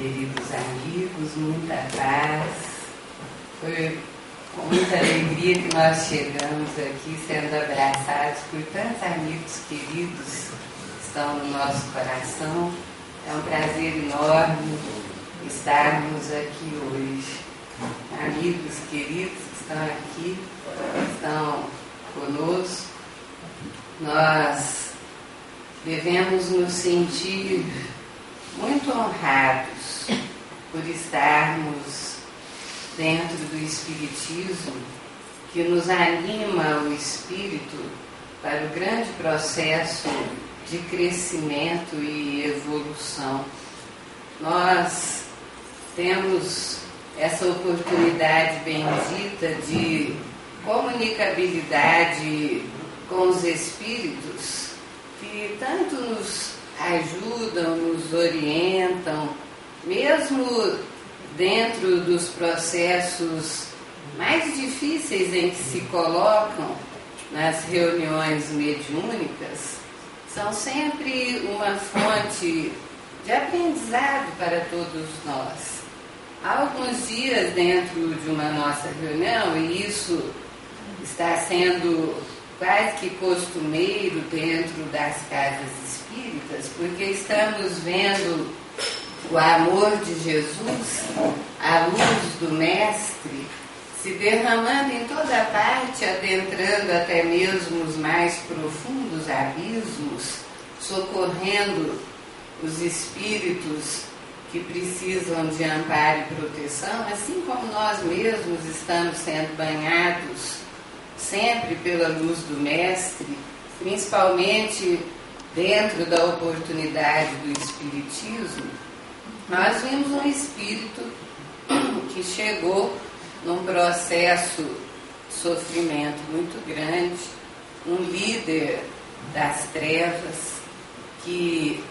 Queridos amigos, muita paz. Foi com muita alegria que nós chegamos aqui, sendo abraçados por tantos amigos queridos que estão no nosso coração. É um prazer enorme estarmos aqui hoje. Amigos queridos que estão aqui, estão conosco. Nós devemos nos sentir muito honrados por estarmos dentro do Espiritismo, que nos anima o espírito para o grande processo de crescimento e evolução. Nós temos essa oportunidade bendita de comunicabilidade com os espíritos que tanto nos ajudam, nos orientam, mesmo dentro dos processos mais difíceis em que se colocam nas reuniões mediúnicas, são sempre uma fonte de aprendizado para todos nós. Há alguns dias dentro de uma nossa reunião, e isso está sendo quase que costumeiro dentro das casas espíritas, porque estamos vendo o amor de Jesus, a luz do Mestre, se derramando em toda parte, adentrando até mesmo os mais profundos abismos, socorrendo os espíritos que precisam de amparo e proteção, assim como nós mesmos estamos sendo banhados sempre pela luz do Mestre, principalmente dentro da oportunidade do Espiritismo. Nós vimos um espírito que chegou num processo de sofrimento muito grande, um líder das trevas que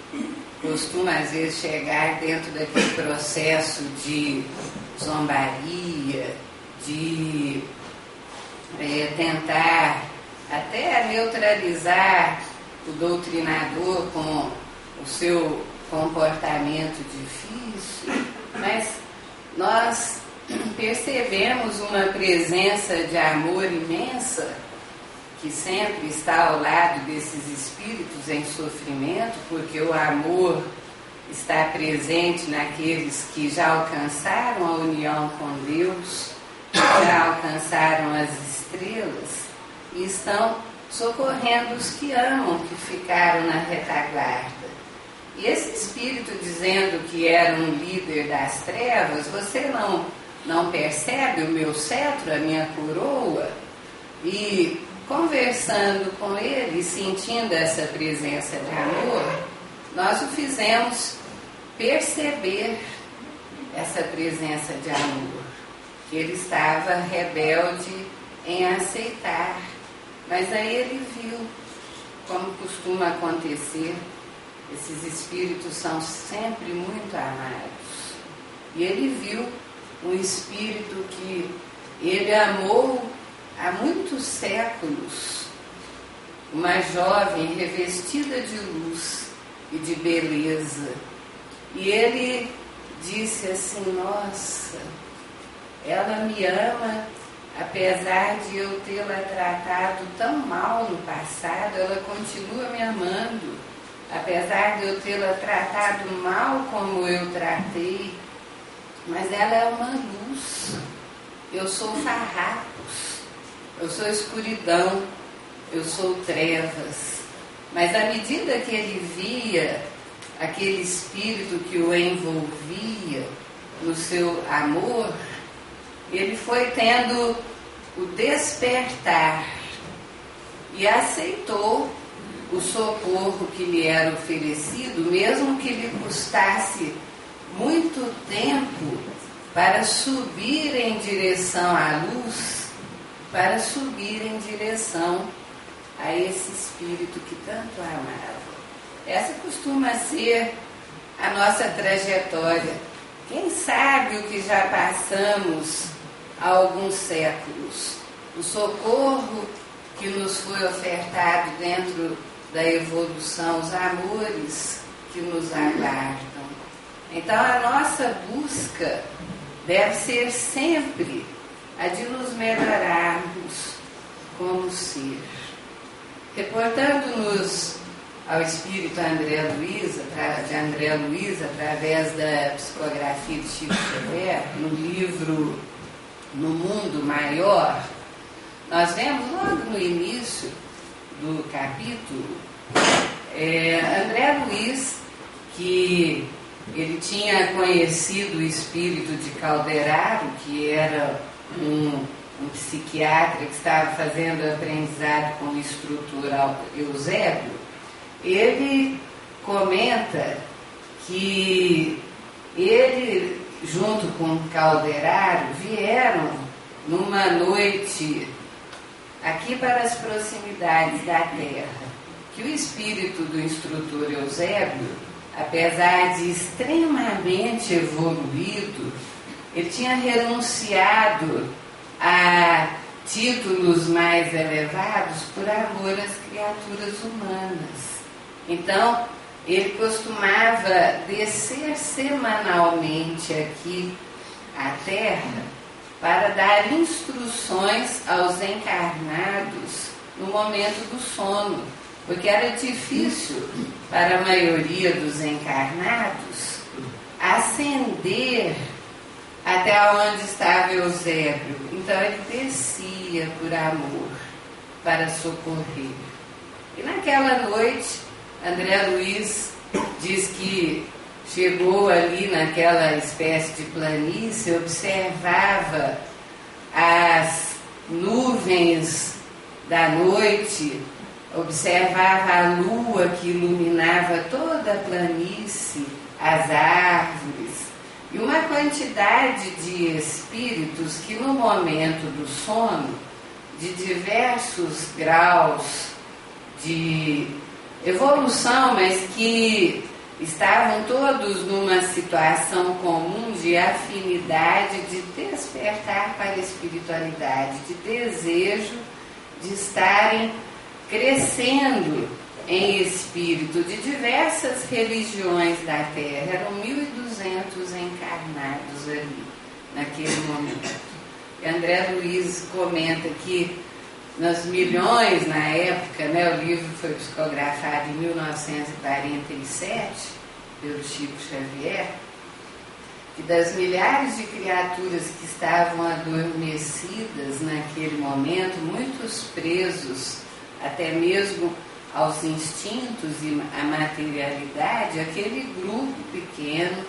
costuma às vezes chegar dentro daquele processo de zombaria, de tentar até neutralizar o doutrinador com o seu comportamento difícil, mas nós percebemos uma presença de amor imensa que sempre está ao lado desses espíritos em sofrimento, porque o amor está presente naqueles que já alcançaram a união com Deus, já alcançaram as estrelas e estão socorrendo os que amam, que ficaram na retaguarda. E esse espírito dizendo que era um líder das trevas, você não percebe o meu cetro, a minha coroa? E conversando com ele, sentindo essa presença de amor, nós o fizemos perceber essa presença de amor, que ele estava rebelde em aceitar. Mas aí ele viu, como costuma acontecer, esses espíritos são sempre muito amados. E ele viu um espírito que ele amou há muitos séculos, uma jovem revestida de luz e de beleza. E ele disse assim: nossa, ela me ama, apesar de eu tê-la tratado tão mal no passado, ela continua me amando. Apesar de eu tê-la tratado mal como eu tratei, mas ela é uma luz. Eu sou farrapos, eu sou escuridão, eu sou trevas. Mas à medida que ele via aquele espírito que o envolvia no seu amor, ele foi tendo o despertar e aceitou o socorro que lhe era oferecido, mesmo que lhe custasse muito tempo para subir em direção à luz, para subir em direção a esse espírito que tanto amava. Essa costuma ser a nossa trajetória. Quem sabe o que já passamos há alguns séculos? O socorro que nos foi ofertado dentro da evolução, os amores que nos aguardam. Então a nossa busca deve ser sempre a de nos melhorarmos como ser. Reportando-nos ao espírito de André Luiz, através da psicografia de Chico Xavier, no livro No Mundo Maior, nós vemos logo no início do capítulo André Luiz, que ele tinha conhecido o espírito de Calderaro, que era um psiquiatra que estava fazendo aprendizado com o instrutor Eusébio. Ele comenta que ele, junto com Calderaro, vieram numa noite aqui para as proximidades da Terra, que o espírito do instrutor Eusébio, apesar de extremamente evoluído, ele tinha renunciado a títulos mais elevados por amor às criaturas humanas. Então, ele costumava descer semanalmente aqui à Terra para dar instruções aos encarnados no momento do sono, porque era difícil para a maioria dos encarnados ascender até onde estava Eusébio. Então ele descia por amor para socorrer. E naquela noite, André Luiz diz que chegou ali naquela espécie de planície, observava as nuvens da noite, observava a lua que iluminava toda a planície, as árvores, e uma quantidade de espíritos que no momento do sono, de diversos graus de evolução, mas que estavam todos numa situação comum de afinidade, de despertar para a espiritualidade, de desejo de estarem crescendo em espírito, de diversas religiões da Terra. Eram 1.200 encarnados ali, naquele momento. E André Luiz comenta que nos milhões, na época, o livro foi psicografado em 1947 pelo Chico Xavier, que das milhares de criaturas que estavam adormecidas naquele momento, muitos presos até mesmo aos instintos e à materialidade, aquele grupo pequeno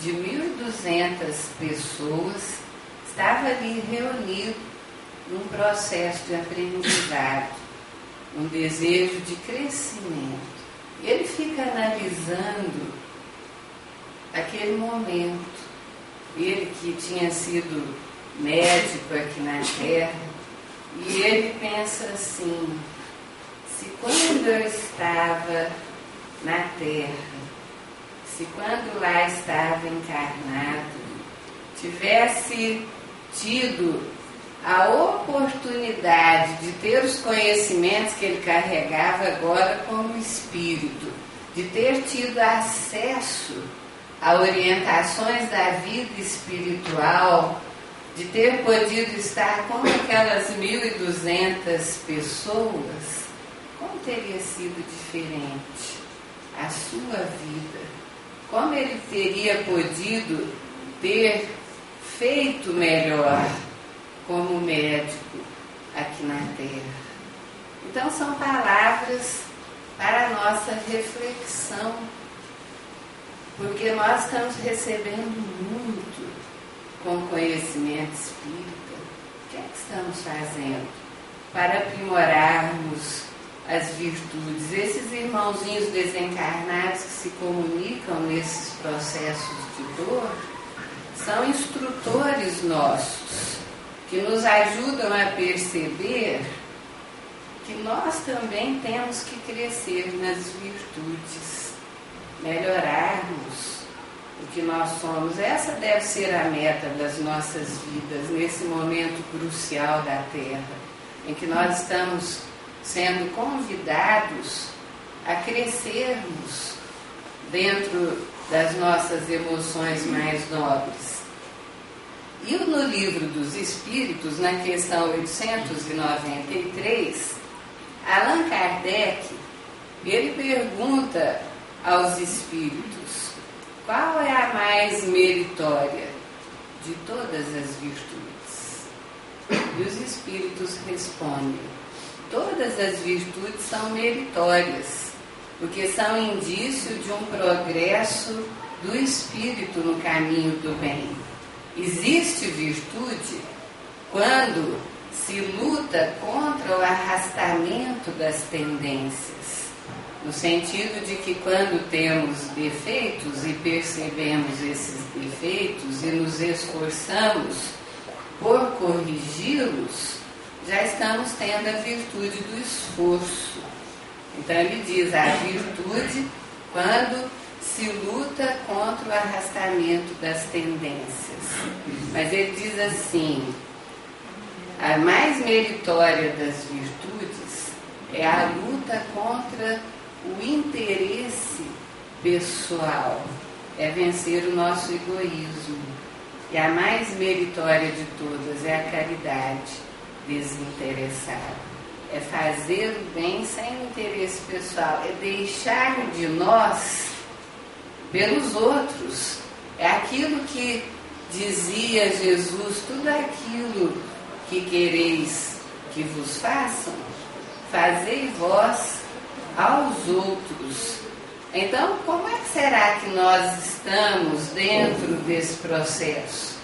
de 1.200 pessoas estava ali reunido num processo de aprendizado, um desejo de crescimento. E ele fica analisando aquele momento. Ele que tinha sido médico aqui na Terra, e ele pensa assim: se quando eu estava na Terra, se quando lá estava encarnado, tivesse tido a oportunidade de ter os conhecimentos que ele carregava agora como espírito, de ter tido acesso a orientações da vida espiritual, de ter podido estar com aquelas 1.200 pessoas, como teria sido diferente a sua vida? Como ele teria podido ter feito melhor como médico aqui na Terra? Então são palavras para a nossa reflexão, porque nós estamos recebendo muito com conhecimento espírita. O que é que estamos fazendo para aprimorarmos as virtudes? Esses irmãozinhos desencarnados que se comunicam nesses processos de dor são instrutores nossos, que nos ajudam a perceber que nós também temos que crescer nas virtudes, melhorarmos o que nós somos. Essa deve ser a meta das nossas vidas, nesse momento crucial da Terra, em que nós estamos sendo convidados a crescermos dentro das nossas emoções mais nobres. E no Livro dos Espíritos, na questão 893, Allan Kardec, ele pergunta aos espíritos: qual é a mais meritória de todas as virtudes? E os espíritos respondem: todas as virtudes são meritórias, porque são indício de um progresso do espírito no caminho do bem. Existe virtude quando se luta contra o arrastamento das tendências, no sentido de que quando temos defeitos e percebemos esses defeitos e nos esforçamos por corrigi-los, já estamos tendo a virtude do esforço. Então ele diz a virtude quando se luta contra o arrastamento das tendências. Mas ele diz assim: a mais meritória das virtudes é a luta contra o interesse pessoal, é vencer o nosso egoísmo. E a mais meritória de todas é a caridade desinteressada. É fazer o bem sem interesse pessoal, é deixar de nós pelos outros. É aquilo que dizia Jesus: tudo aquilo que quereis que vos façam, fazei vós aos outros. Então, como é que será que nós estamos dentro desse processo?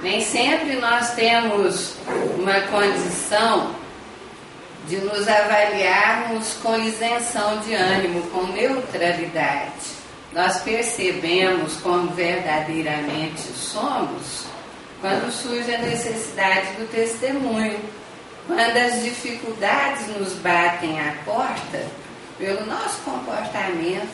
Nem sempre nós temos uma condição de nos avaliarmos com isenção de ânimo, com neutralidade. Nós percebemos como verdadeiramente somos quando surge a necessidade do testemunho, quando as dificuldades nos batem à porta, pelo nosso comportamento,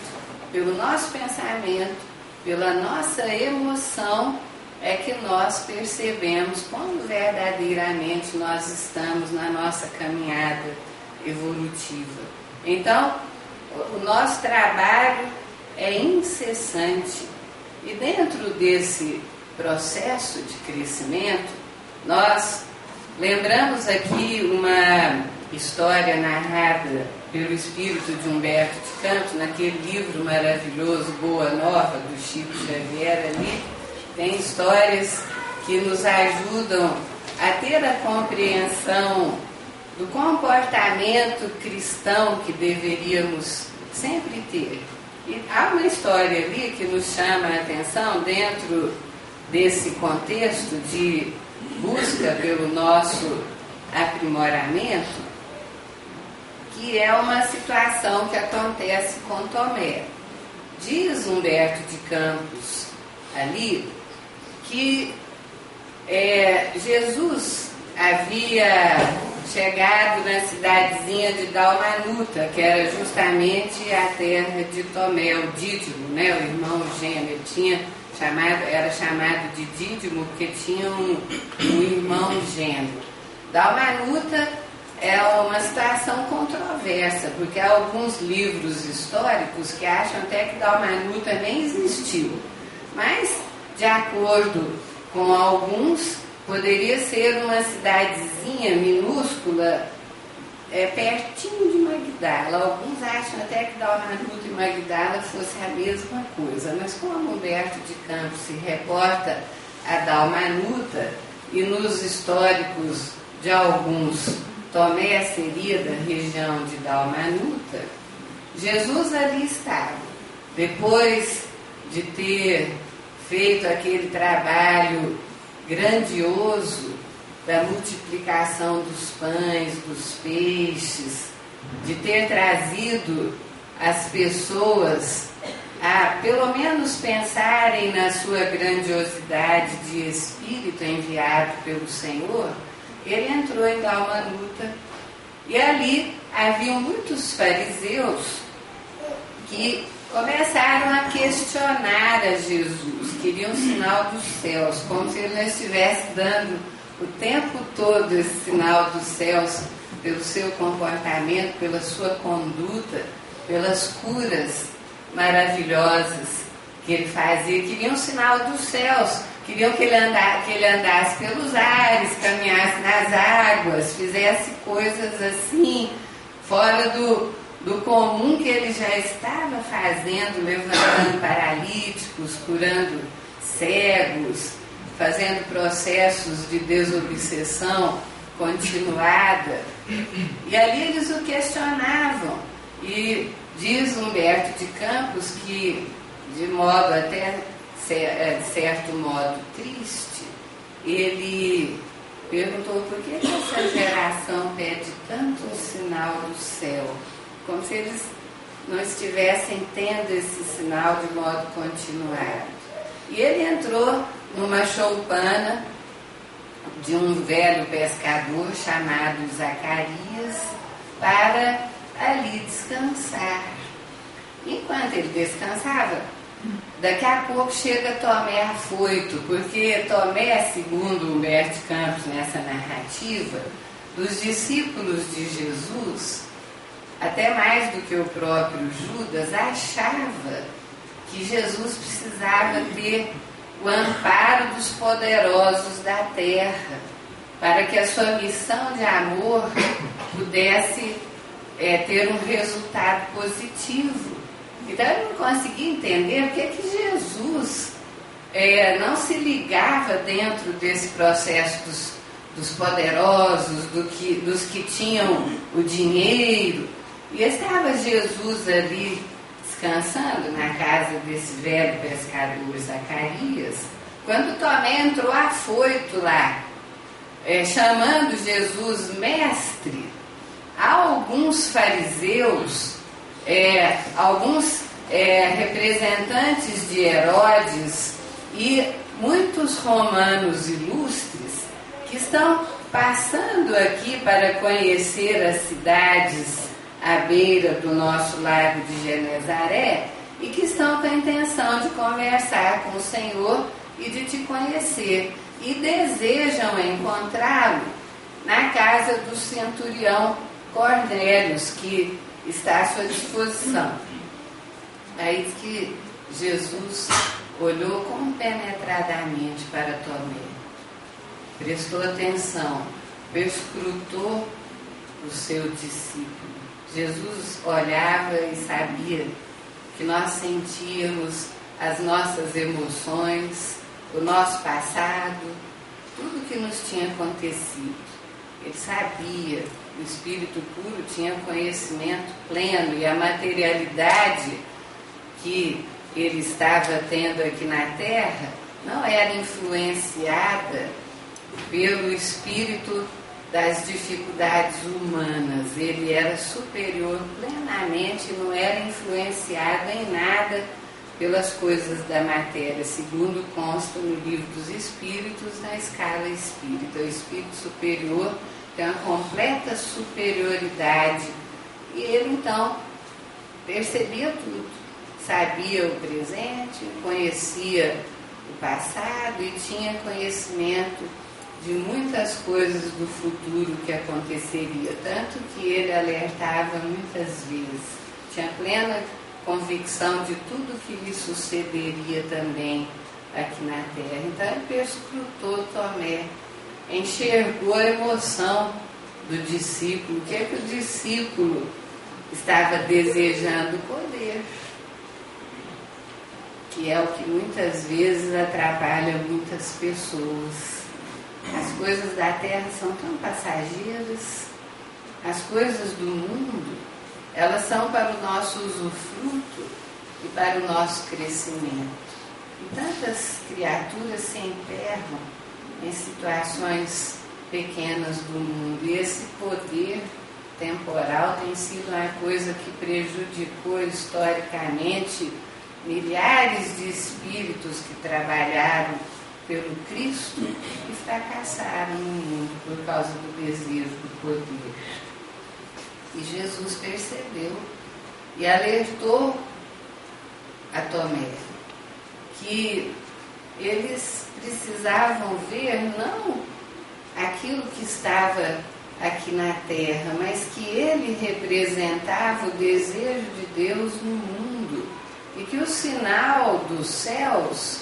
pelo nosso pensamento, pela nossa emoção, é que nós percebemos como verdadeiramente nós estamos na nossa caminhada evolutiva. Então, o nosso trabalho é incessante. E dentro desse processo de crescimento, nós lembramos aqui uma história narrada pelo espírito de Humberto de Campos, naquele livro maravilhoso, Boa Nova, do Chico Xavier. Ali tem histórias que nos ajudam a ter a compreensão do comportamento cristão que deveríamos sempre ter. E há uma história ali que nos chama a atenção dentro desse contexto de busca pelo nosso aprimoramento, que é uma situação que acontece com Tomé. Diz Humberto de Campos ali que Jesus havia chegado na cidadezinha de Dalmanuta, que era justamente a terra de Tomé, o Dídimo, né, o irmão gêmeo. Era chamado de Dídimo porque tinha um irmão gêmeo. Dalmanuta é uma situação controversa, porque há alguns livros históricos que acham até que Dalmanuta nem existiu. Mas, de acordo com alguns, poderia ser uma cidadezinha minúscula, pertinho de Magdala. Alguns acham até que Dalmanuta e Magdala fosse a mesma coisa. Mas como Humberto de Campos se reporta a Dalmanuta, e nos históricos de alguns, Tomé seria da região de Dalmanuta, Jesus ali estava. Depois de ter feito aquele trabalho grandioso da multiplicação dos pães, dos peixes, de ter trazido as pessoas a pelo menos pensarem na sua grandiosidade de espírito enviado pelo Senhor, ele entrou em Dalmanuta e ali haviam muitos fariseus que começaram a questionar a Jesus, queriam um sinal dos céus, como se ele não estivesse dando o tempo todo esse sinal dos céus pelo seu comportamento, pela sua conduta, pelas curas maravilhosas que ele fazia, queriam um sinal dos céus, queriam que ele andasse pelos ares, caminhasse nas águas, fizesse coisas assim, fora do comum que ele já estava fazendo, levantando paralíticos, curando cegos, fazendo processos de desobsessão continuada. E ali eles o questionavam. E diz Humberto de Campos que, de modo até de certo modo triste, ele perguntou por que essa geração pede tanto o sinal do céu, como se eles não estivessem tendo esse sinal de modo continuado. E ele entrou numa choupana de um velho pescador chamado Zacarias para ali descansar. Enquanto ele descansava, daqui a pouco chega Tomé afoito, porque Tomé, segundo Humberto Campos nessa narrativa, dos discípulos de Jesus, até mais do que o próprio Judas, achava que Jesus precisava ter o amparo dos poderosos da terra, para que a sua missão de amor pudesse ter um resultado positivo. Então ele não conseguia entender porque que Jesus não se ligava dentro desse processo dos poderosos, dos que tinham o dinheiro. E estava Jesus ali descansando na casa desse velho pescador Zacarias, quando Tomé entrou afoito lá, chamando Jesus mestre. Há alguns fariseus, alguns representantes de Herodes e muitos romanos ilustres que estão passando aqui para conhecer as cidades à beira do nosso lago de Genezaré e que estão com a intenção de conversar com o Senhor e de te conhecer, e desejam encontrá-lo na casa do centurião Cornélios, que está à sua disposição. Aí diz que Jesus olhou compenetradamente para Tomé, prestou atenção, perscrutou o seu discípulo. Jesus olhava e sabia que nós sentíamos as nossas emoções, o nosso passado, tudo que nos tinha acontecido. Ele sabia, o Espírito puro tinha conhecimento pleno, e a materialidade que ele estava tendo aqui na Terra não era influenciada pelo espírito das dificuldades humanas. Ele era superior plenamente, não era influenciado em nada pelas coisas da matéria, segundo consta no Livro dos Espíritos, na escala espírita. O espírito superior tem uma completa superioridade, e ele então percebia tudo, sabia o presente, conhecia o passado e tinha conhecimento de muitas coisas do futuro que aconteceria, tanto que ele alertava muitas vezes, tinha plena convicção de tudo que lhe sucederia também aqui na Terra. Então ele perscrutou Tomé, enxergou a emoção do discípulo, o que é que o discípulo estava desejando? Poder, que é o que muitas vezes atrapalha muitas pessoas. As coisas da terra são tão passageiras, as coisas do mundo, elas são para o nosso usufruto e para o nosso crescimento. E tantas criaturas se emperram em situações pequenas do mundo, e esse poder temporal tem sido uma coisa que prejudicou historicamente milhares de espíritos que trabalharam pelo Cristo e fracassaram no mundo por causa do desejo do poder. E Jesus percebeu e alertou a Tomé que eles precisavam ver não aquilo que estava aqui na terra, mas que ele representava o desejo de Deus no mundo, e que o sinal dos céus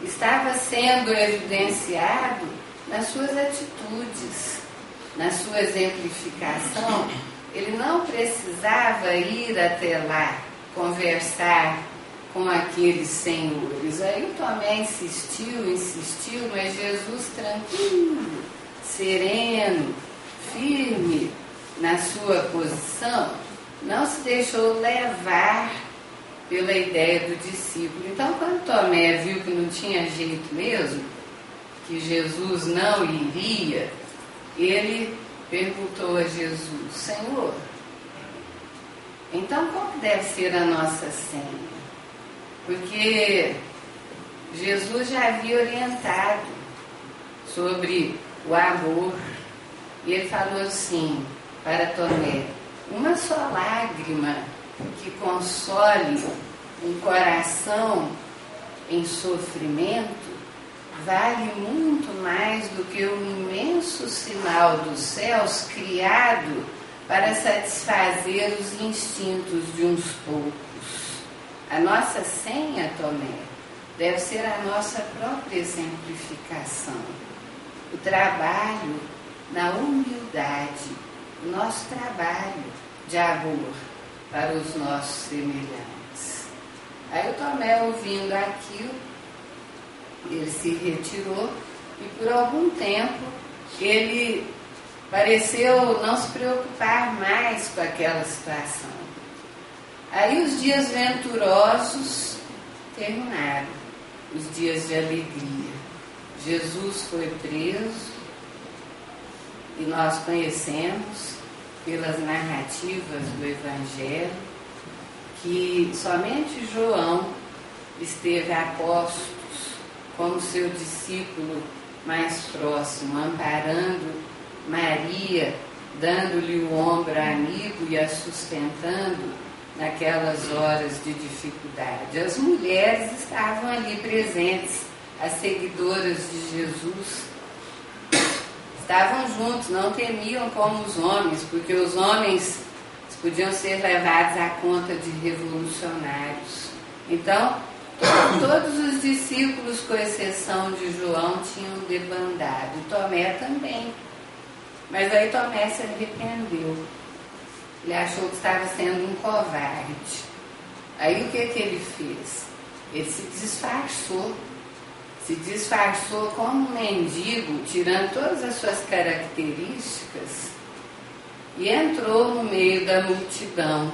estava sendo evidenciado nas suas atitudes, na sua exemplificação. Ele não precisava ir até lá conversar com aqueles senhores. Aí o Tomé insistiu, mas Jesus, tranquilo, sereno, firme na sua posição, não se deixou levar pela ideia do discípulo. Então, quando Tomé viu que não tinha jeito mesmo, que Jesus não iria, ele perguntou a Jesus: Senhor, então como deve ser a nossa senha? Porque Jesus já havia orientado sobre o amor, e ele falou assim para Tomé: uma só lágrima que console um coração em sofrimento vale muito mais do que o imenso sinal dos céus criado para satisfazer os instintos de uns poucos. A nossa senha, Tomé, deve ser a nossa própria exemplificação. O trabalho na humildade, o nosso trabalho de amor para os nossos semelhantes. Aí o Tomé, ouvindo aquilo, ele se retirou e por algum tempo ele pareceu não se preocupar mais com aquela situação. Aí os dias venturosos terminaram, os dias de alegria. Jesus foi preso e nós conhecemos pelas narrativas do Evangelho que somente João esteve a postos como seu discípulo mais próximo, amparando Maria, dando-lhe o ombro amigo e a sustentando naquelas horas de dificuldade. As mulheres estavam ali presentes, as seguidoras de Jesus estavam juntos, não temiam como os homens, porque os homens podiam ser levados à conta de revolucionários. Então, todos os discípulos, com exceção de João, tinham debandado. Tomé também. Mas aí Tomé se arrependeu. Ele achou que estava sendo um covarde. Aí o que ele fez? Ele se disfarçou como um mendigo, tirando todas as suas características, e entrou no meio da multidão,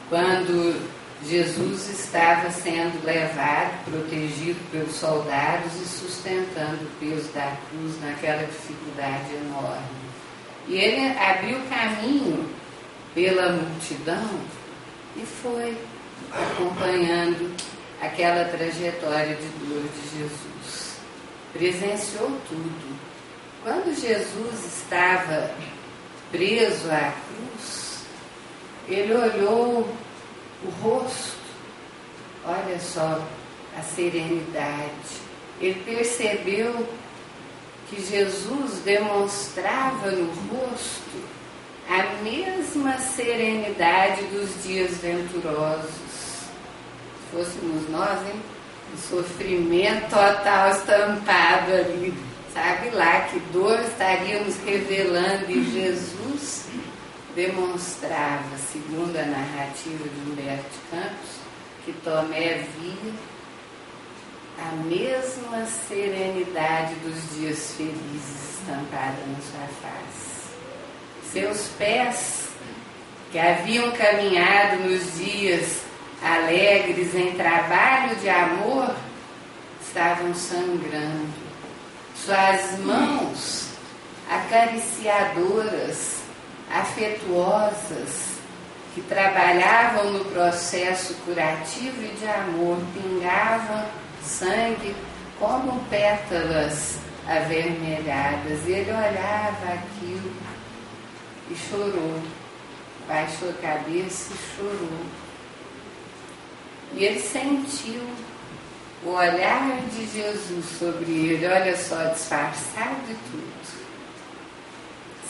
quando Jesus estava sendo levado, protegido pelos soldados e sustentando o peso da cruz naquela dificuldade enorme. E ele abriu caminho pela multidão e foi acompanhando aquela trajetória de dor de Jesus. Presenciou tudo. Quando Jesus estava preso à cruz, ele olhou o rosto, olha só a serenidade. Ele percebeu que Jesus demonstrava no rosto a mesma serenidade dos dias venturosos. Se fôssemos nós, hein? O sofrimento total estampado ali, sabe lá que dor estaríamos revelando, e Jesus demonstrava, segundo a narrativa de Humberto de Campos, que Tomé via a mesma serenidade dos dias felizes estampada na sua face. Seus pés, que haviam caminhado nos dias alegres em trabalho de amor, estavam sangrando. Suas mãos acariciadoras, afetuosas, que trabalhavam no processo curativo e de amor, pingavam sangue como pétalas avermelhadas. E ele olhava aquilo e chorou, baixou a cabeça e chorou. E ele sentiu o olhar de Jesus sobre ele, olha só, disfarçado de tudo.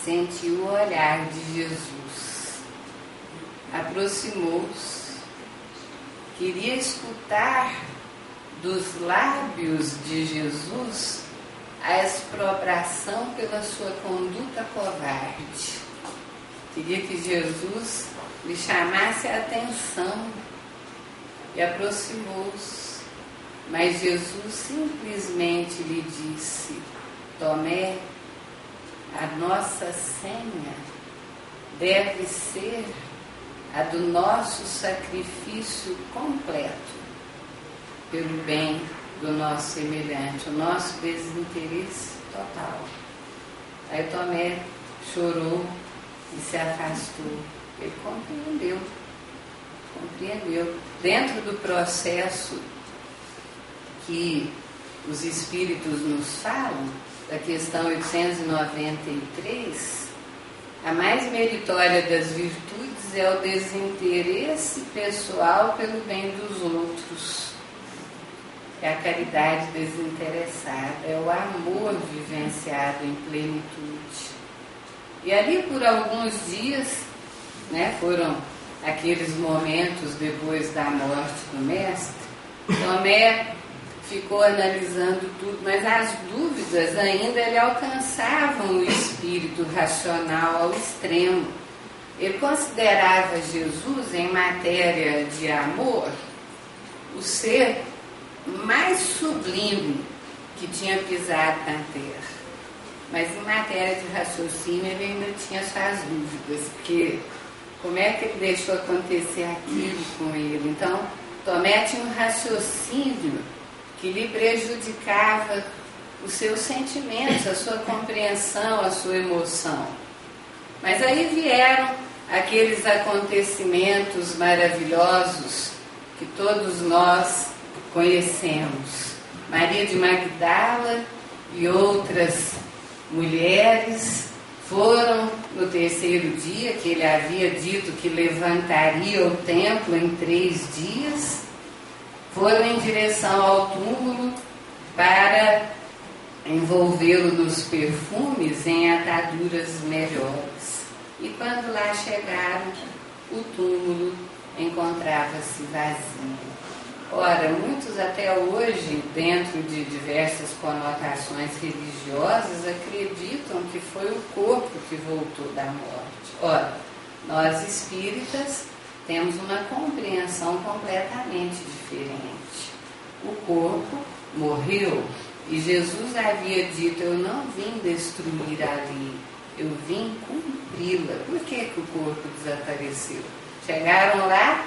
Sentiu o olhar de Jesus. Aproximou-se, queria escutar dos lábios de Jesus a exprobração pela sua conduta covarde. Queria que Jesus lhe chamasse a atenção e aproximou-se. Mas Jesus simplesmente lhe disse: Tomé, a nossa senha deve ser a do nosso sacrifício completo pelo bem do nosso semelhante, o nosso desinteresse total. Aí Tomé chorou e se afastou. Ele compreendeu. Dentro do processo que os Espíritos nos falam, da questão 893, a mais meritória das virtudes é o desinteresse pessoal pelo bem dos outros. É a caridade desinteressada, é o amor vivenciado em plenitude. E ali por alguns dias, foram aqueles momentos depois da morte do Mestre, Tomé ficou analisando tudo, mas as dúvidas ainda lhe alcançavam o espírito racional ao extremo. Ele considerava Jesus, em matéria de amor, o ser mais sublime que tinha pisado na terra. Mas em matéria de raciocínio ele ainda tinha suas dúvidas, porque como é que ele deixou acontecer aquilo com ele? Então, Tomé tinha um raciocínio que lhe prejudicava os seus sentimentos, a sua compreensão, a sua emoção. Mas aí vieram aqueles acontecimentos maravilhosos que todos nós conhecemos. Maria de Magdala e outras mulheres foram no terceiro dia, que ele havia dito que levantaria o templo em 3 dias, foram em direção ao túmulo para envolvê-lo nos perfumes em ataduras melhores. E quando lá chegaram, o túmulo encontrava-se vazio. Ora, muitos até hoje, dentro de diversas conotações religiosas, acreditam que foi o corpo que voltou da morte. Ora, nós espíritas temos uma compreensão completamente diferente. O corpo morreu e Jesus havia dito: eu não vim destruir a lei, eu vim cumpri-la. Por que o corpo desapareceu? Chegaram lá,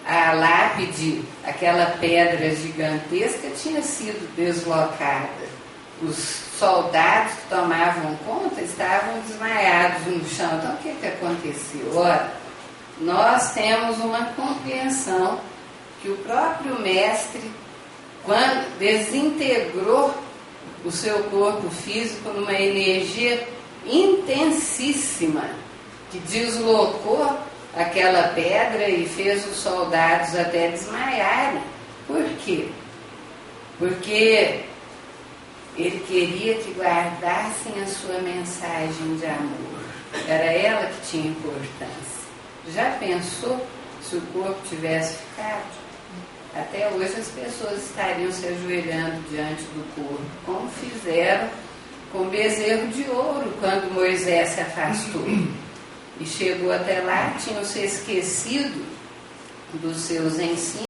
a lápide, aquela pedra gigantesca, tinha sido deslocada. Os soldados que tomavam conta estavam desmaiados no chão. Então o que aconteceu? Ora, nós temos uma compreensão que o próprio Mestre, quando desintegrou o seu corpo físico numa energia intensíssima, que deslocou aquela pedra e fez os soldados até desmaiarem. Por quê? Porque ele queria que guardassem a sua mensagem de amor. Era ela que tinha importância. Já pensou se o corpo tivesse ficado? Até hoje as pessoas estariam se ajoelhando diante do corpo, como fizeram com o bezerro de ouro quando Moisés se afastou. E chegou até lá, tinham se esquecido dos seus ensinos.